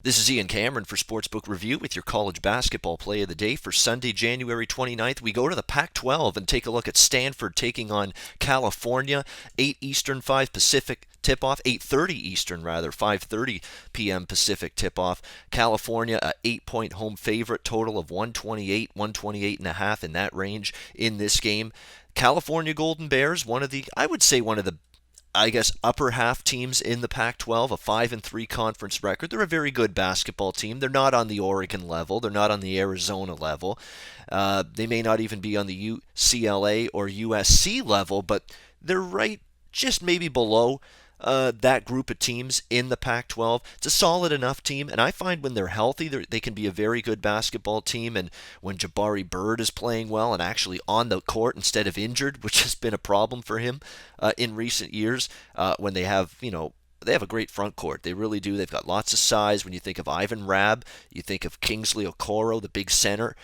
This is Ian Cameron for Sportsbook Review with your college basketball play of the day for Sunday, January 29th. We go to the Pac-12 and take a look at Stanford taking on California. 8 Eastern, 5 Pacific tip-off. 8:30 Eastern, rather. 5:30 p.m. Pacific tip-off. California, a 8-point home favorite, total of 128, 128 and a half in that range in this game. California Golden Bears, I would say one of the upper half teams in the Pac-12, a 5-3 conference record. They're a very good basketball team. They're not on the Oregon level. They're not on the Arizona level. They may not even be on the UCLA or USC level, but they're right just maybe below that group of teams in the Pac-12. It's a solid enough team, and I find when they're healthy, they can be a very good basketball team. And when Jabari Bird is playing well and actually on the court instead of injured, which has been a problem for him in recent years, when they have, they have a great front court. They really do. They've got lots of size. When you think of Ivan Rabb, you think of Kingsley Okoro, the big center.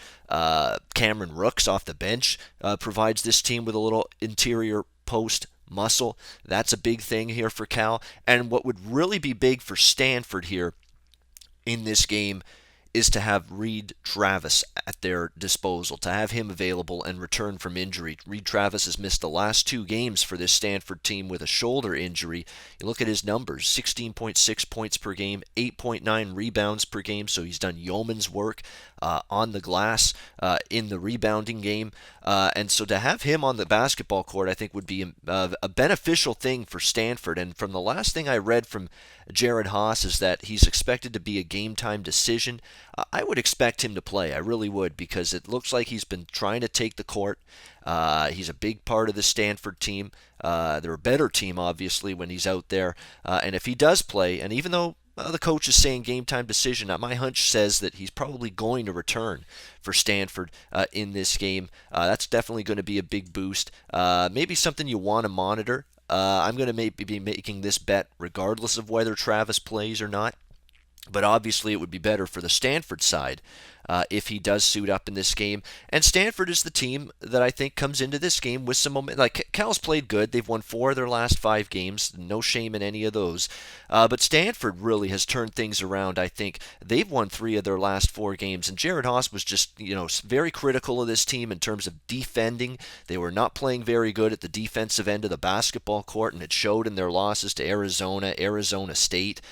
Cameron Rooks off the bench provides this team with a little interior post muscle. That's a big thing here for Cal. And what would really be big for Stanford here in this game is to have Reed Travis at their disposal, to have him available and return from injury. Reed Travis has missed the last 2 games for this Stanford team with a shoulder injury. You look at his numbers, 16.6 points per game, 8.9 rebounds per game, so he's done yeoman's work on the glass in the rebounding game. And so to have him on the basketball court, I think would be a beneficial thing for Stanford. And from the last thing I read from Jared Haas is that he's expected to be a game time decision. I would expect him to play. I really would, because it looks like he's been trying to take the court. He's a big part of the Stanford team. They're a better team, obviously, when he's out there. And if he does play, and even though the coach is saying game time decision, my hunch says that he's probably going to return for Stanford in this game. That's definitely going to be a big boost. Maybe something you want to monitor. I'm going to maybe be making this bet regardless of whether Travis plays or not. But obviously, it would be better for the Stanford side if he does suit up in this game. And Stanford is the team that I think comes into this game with some momentum. Like, Cal's played good. They've won 4 of their last 5 games. No shame in any of those. But Stanford really has turned things around, I think. They've won 3 of their last 4 games. And Jared Haas was just, very critical of this team in terms of defending. They were not playing very good at the defensive end of the basketball court, and it showed in their losses to Arizona, Arizona State.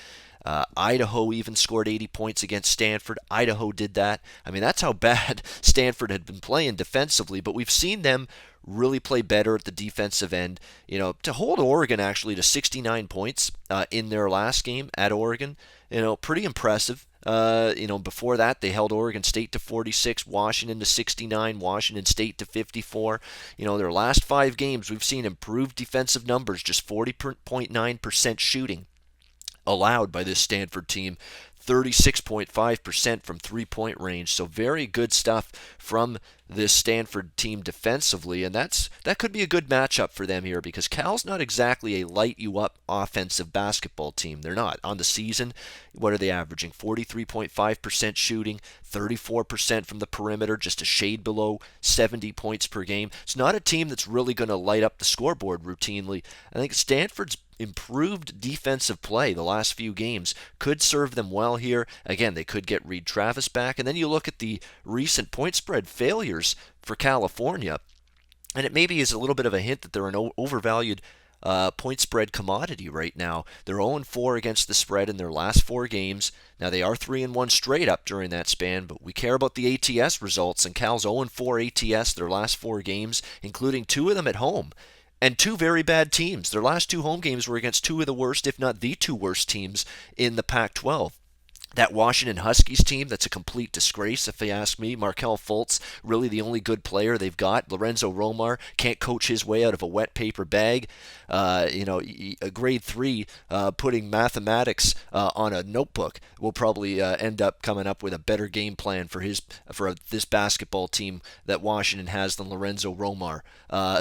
Idaho even scored 80 points against Stanford. Idaho did that. I mean, that's how bad Stanford had been playing defensively, but we've seen them really play better at the defensive end. To hold Oregon actually to 69 points in their last game at Oregon, pretty impressive. Before that, they held Oregon State to 46, Washington to 69, Washington State to 54. Their last 5 games, we've seen improved defensive numbers, just 40.9% shooting allowed by this Stanford team, 36.5% from three-point range. So very good stuff from this Stanford team defensively, and that could be a good matchup for them here, because Cal's not exactly a light-you-up offensive basketball team. They're not. On the season, what are they averaging? 43.5% shooting, 34% from the perimeter, just a shade below 70 points per game. It's not a team that's really going to light up the scoreboard routinely. I think Stanford's improved defensive play the last few games could serve them well here. Again, they could get Reed Travis back. And then you look at the recent point spread failures for California, and it maybe is a little bit of a hint that they're an overvalued point spread commodity right now. They're 0-4 against the spread in their last 4 games. Now, they are 3-1 straight up during that span, but we care about the ATS results, and Cal's 0-4 ATS their last 4 games, including 2 of them at home. And 2 very bad teams. Their last 2 home games were against 2 of the worst, if not the 2 worst teams in the Pac-12. That Washington Huskies team, that's a complete disgrace, if you ask me. Markelle Fultz, really the only good player they've got. Lorenzo Romar can't coach his way out of a wet paper bag. A grade 3 putting mathematics on a notebook will probably end up coming up with a better game plan for this basketball team that Washington has than Lorenzo Romar.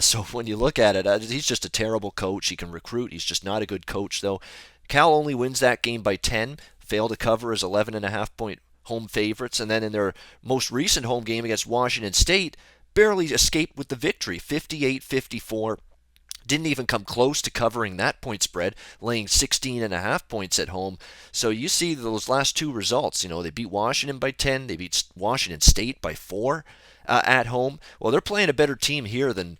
So when you look at it, he's just a terrible coach. He can recruit. He's just not a good coach, though. Cal only wins that game by 10. Failed to cover as 11.5-point home favorites, and then in their most recent home game against Washington State, barely escaped with the victory, 58-54. Didn't even come close to covering that point spread, laying 16.5 points at home. So you see those last two results. They beat Washington by 10. They beat Washington State by 4 at home. Well, they're playing a better team here than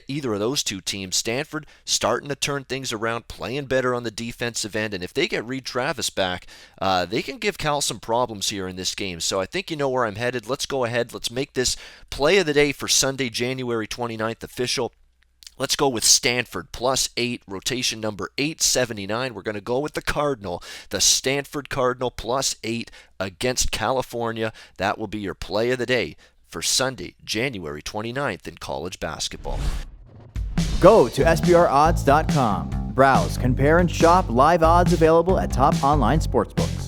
either of those two teams. Stanford starting to turn things around, playing better on the defensive end, and if they get Reed Travis back, they can give Cal some problems here in this game. So I think you know where I'm headed. Let's go ahead. Let's make this play of the day for Sunday, January 29th official. Let's go with Stanford +8, rotation number 879. We're going to go with the Cardinal, the Stanford Cardinal +8 against California. That will be your play of the day for Sunday, January 29th in college basketball. Go to SBRodds.com. Browse, compare, and shop live odds available at top online sportsbooks.